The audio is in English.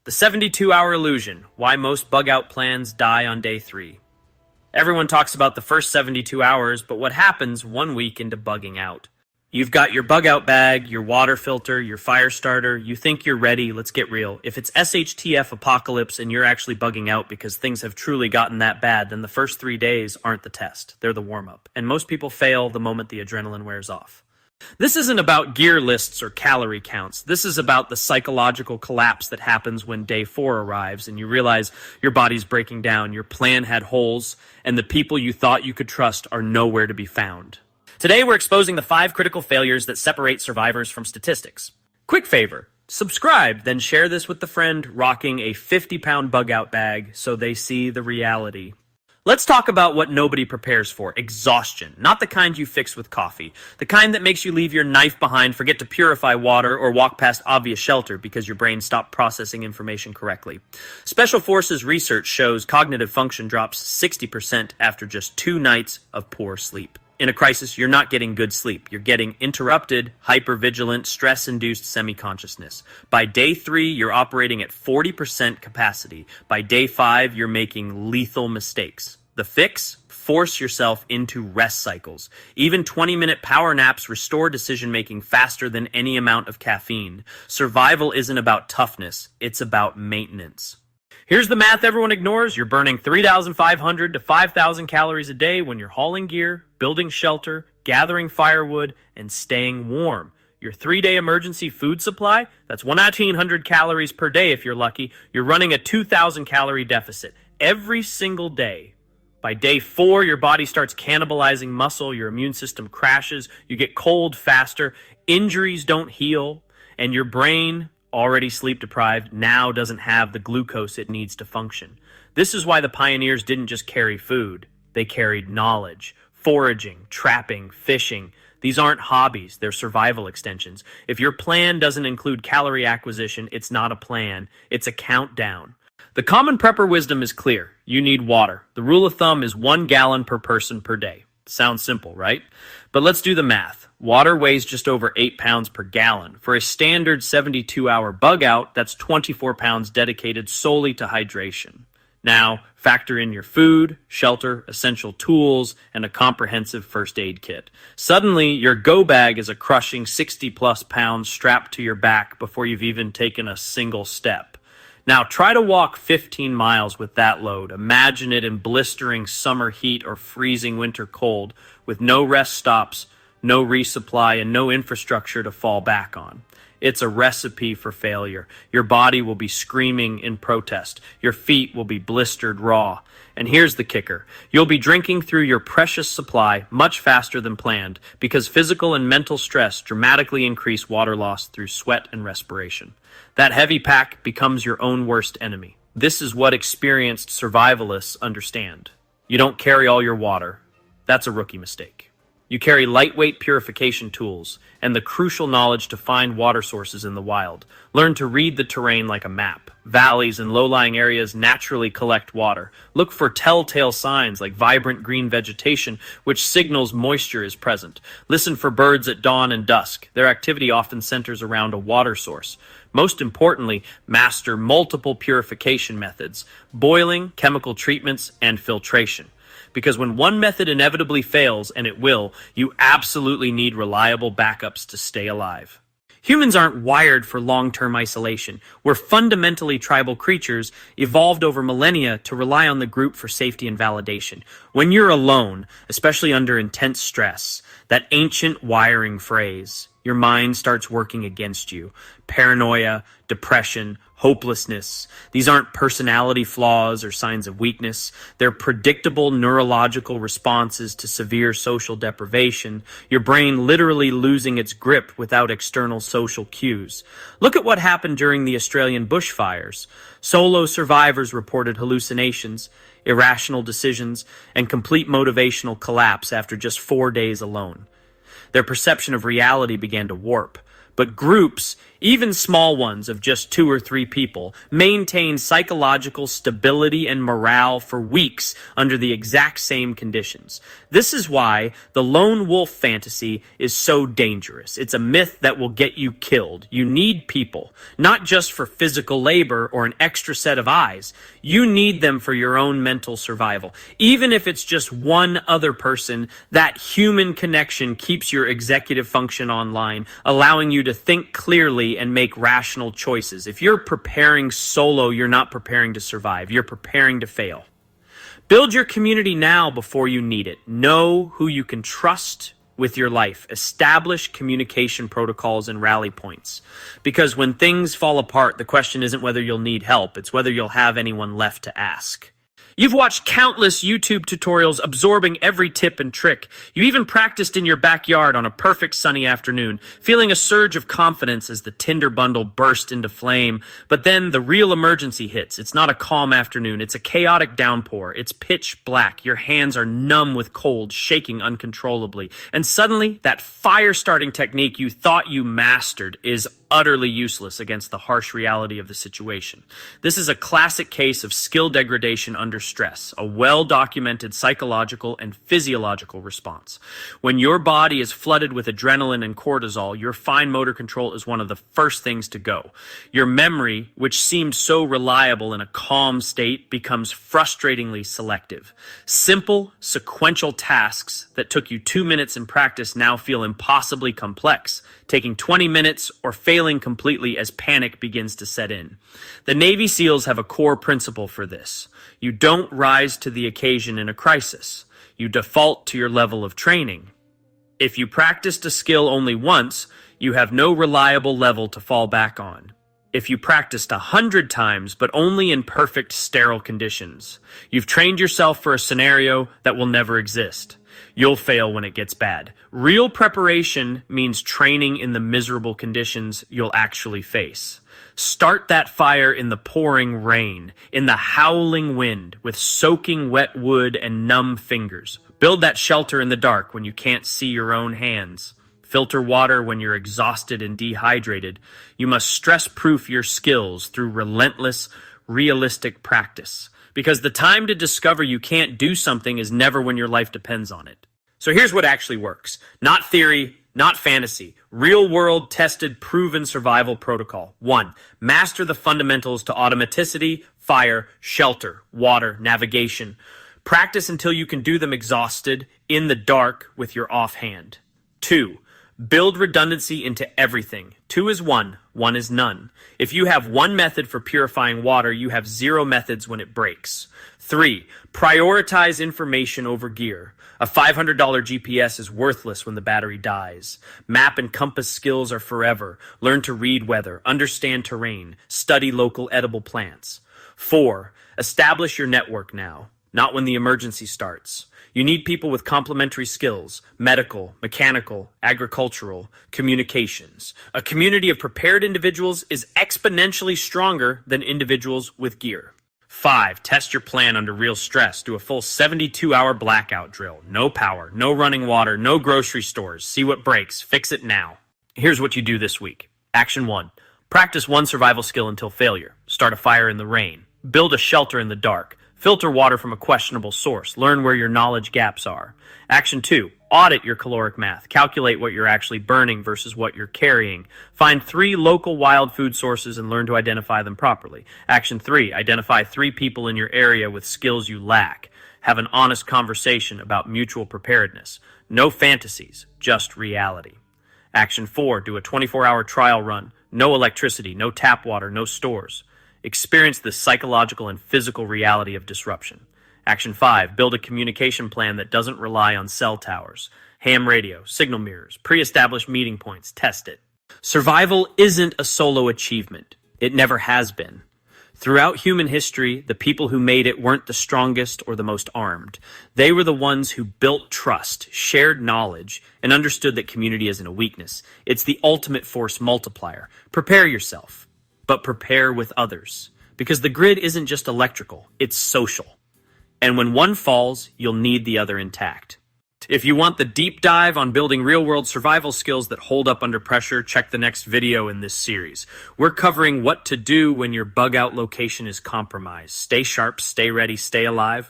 The 72-hour illusion, why most bug-out plans die on day 3. Everyone talks about the first 72 hours, but what happens 1 week into bugging out? You've got your bug-out bag, your water filter, your fire starter, you think you're ready, let's get real. If it's SHTF apocalypse and you're actually bugging out because things have truly gotten that bad, then the first 3 days aren't the test, they're the warm-up. And most people fail the moment the adrenaline wears off. This isn't about gear lists or calorie counts. This is about the psychological collapse that happens when day 4 arrives and you realize your body's breaking down, your plan had holes, and the people you thought you could trust are nowhere to be found. Today we're exposing the 5 critical failures that separate survivors from statistics. Quick favor, subscribe, then share this with the friend rocking a 50-pound bug-out bag so they see the reality. Let's talk about what nobody prepares for, exhaustion. Not the kind you fix with coffee. The kind that makes you leave your knife behind, forget to purify water, or walk past obvious shelter because your brain stopped processing information correctly. Special Forces research shows cognitive function drops 60% after just 2 nights of poor sleep. In a crisis, you're not getting good sleep. You're getting interrupted, hypervigilant, stress-induced semi-consciousness. By day 3, you're operating at 40% capacity. By day 5, you're making lethal mistakes. The fix? Force yourself into rest cycles. Even 20-minute power naps restore decision-making faster than any amount of caffeine. Survival isn't about toughness. It's about maintenance. Here's the math everyone ignores. You're burning 3,500 to 5,000 calories a day when you're hauling gear, building shelter, gathering firewood, and staying warm. Your 3-day emergency food supply, that's 1,900 calories per day if you're lucky. You're running a 2,000 calorie deficit every single day. By day 4, your body starts cannibalizing muscle, your immune system crashes, you get cold faster, injuries don't heal, and your brain, already sleep deprived, now doesn't have the glucose it needs to function. This is why the pioneers didn't just carry food. They carried knowledge, foraging, trapping, fishing. These aren't hobbies, they're survival extensions. If your plan doesn't include calorie acquisition, it's not a plan, it's a countdown. The common prepper wisdom is clear. You need water. The rule of thumb is 1 gallon per person per day. Sounds simple, right? But let's do the math. Water weighs just over 8 pounds per gallon. For a standard 72-hour bug out, that's 24 pounds dedicated solely to hydration. Now, factor in your food, shelter, essential tools, and a comprehensive first aid kit. Suddenly, your go bag is a crushing 60-plus pounds strapped to your back before you've even taken a single step. Now, try to walk 15 miles with that load. Imagine it in blistering summer heat or freezing winter cold, with no rest stops, no resupply, and no infrastructure to fall back on. It's a recipe for failure. Your body will be screaming in protest. Your feet will be blistered raw. And here's the kicker. You'll be drinking through your precious supply much faster than planned because physical and mental stress dramatically increase water loss through sweat and respiration. That heavy pack becomes your own worst enemy. This is what experienced survivalists understand. You don't carry all your water. That's a rookie mistake. You carry lightweight purification tools and the crucial knowledge to find water sources in the wild. Learn to read the terrain like a map. Valleys and low-lying areas naturally collect water. Look for telltale signs like vibrant green vegetation, which signals moisture is present. Listen for birds at dawn and dusk. Their activity often centers around a water source. Most importantly, master multiple purification methods: boiling, chemical treatments, and filtration. Because when one method inevitably fails, and it will, you absolutely need reliable backups to stay alive. Humans aren't wired for long-term isolation. We're fundamentally tribal creatures, evolved over millennia to rely on the group for safety and validation. When you're alone, especially under intense stress, that ancient wiring phrase, your mind starts working against you. Paranoia, depression, hopelessness. These aren't personality flaws or signs of weakness. They're predictable neurological responses to severe social deprivation, your brain literally losing its grip without external social cues. Look at what happened during the Australian bushfires. Solo survivors reported hallucinations, irrational decisions, and complete motivational collapse after just 4 days alone. Their perception of reality began to warp. But groups, Even small ones of just 2 or 3 people maintain psychological stability and morale for weeks under the exact same conditions. This is why the lone wolf fantasy is so dangerous. It's a myth that will get you killed. You need people, not just for physical labor or an extra set of eyes. You need them for your own mental survival. Even if it's just one other person, that human connection keeps your executive function online, allowing you to think clearly and make rational choices. If you're preparing solo, you're not preparing to survive. You're preparing to fail. Build your community now before you need it. Know who you can trust with your life. Establish communication protocols and rally points. Because when things fall apart, the question isn't whether you'll need help, it's whether you'll have anyone left to ask. You've watched countless YouTube tutorials absorbing every tip and trick. You even practiced in your backyard on a perfect sunny afternoon, feeling a surge of confidence as the Tinder bundle burst into flame. But then the real emergency hits. It's not a calm afternoon. It's a chaotic downpour. It's pitch black. Your hands are numb with cold, shaking uncontrollably. And suddenly, that fire-starting technique you thought you mastered is utterly useless against the harsh reality of the situation. This is a classic case of skill degradation under stress, a well-documented psychological and physiological response. When your body is flooded with adrenaline and cortisol, your fine motor control is one of the first things to go. Your memory, which seemed so reliable in a calm state, becomes frustratingly selective. Simple, sequential tasks that took you 2 minutes in practice now feel impossibly complex, taking 20 minutes or failing completely as panic begins to set in. The Navy SEALs have a core principle for this. You don't rise to the occasion in a crisis. You default to your level of training. If you practiced a skill only once, you have no reliable level to fall back on. If you practiced 100 times, but only in perfect sterile conditions, you've trained yourself for a scenario that will never exist. You'll fail when it gets bad. Real preparation means training in the miserable conditions you'll actually face. Start that fire in the pouring rain, in the howling wind, with soaking wet wood and numb fingers. Build that shelter in the dark when you can't see your own hands. Filter water when you're exhausted and dehydrated. You must stress-proof your skills through relentless, realistic practice. Because the time to discover you can't do something is never when your life depends on it. So here's what actually works. Not theory, not fantasy. Real-world, tested, proven survival protocol. 1. Master the fundamentals to automaticity, fire, shelter, water, navigation. Practice until you can do them exhausted, in the dark, with your offhand. 2. Build redundancy into everything. 2 is 1, 1 is none. If you have one method for purifying water, you have 0 methods when it breaks. 3. Prioritize information over gear. A $500 GPS is worthless when the battery dies. Map and compass skills are forever. Learn to read weather, understand terrain, study local edible plants. 4. Establish your network now, not when the emergency starts. You need people with complementary skills: medical, mechanical, agricultural, communications. A community of prepared individuals is exponentially stronger than individuals with gear. 5. Test your plan under real stress. Do a full 72-hour blackout drill. No power, no running water, no grocery stores. See what breaks. Fix it now. Here's what you do this week. Action 1. Practice one survival skill until failure. Start a fire in the rain. Build a shelter in the dark. Filter water from a questionable source. Learn where your knowledge gaps are. Action 2. Audit your caloric math. Calculate what you're actually burning versus what you're carrying. Find 3 local wild food sources and learn to identify them properly. Action 3. Identify 3 people in your area with skills you lack. Have an honest conversation about mutual preparedness. No fantasies, just reality. Action 4. Do a 24-hour trial run. No electricity, no tap water, no stores. Experience the psychological and physical reality of disruption. Action 5. Build a communication plan that doesn't rely on cell towers. Ham radio, signal mirrors, pre-established meeting points. Test it. Survival isn't a solo achievement. It never has been. Throughout human history, the people who made it weren't the strongest or the most armed. They were the ones who built trust, shared knowledge, and understood that community isn't a weakness. It's the ultimate force multiplier. Prepare yourself, but prepare with others. Because the grid isn't just electrical, it's social. And when one falls, you'll need the other intact. If you want the deep dive on building real-world survival skills that hold up under pressure, check the next video in this series. We're covering what to do when your bug-out location is compromised. Stay sharp, stay ready, stay alive.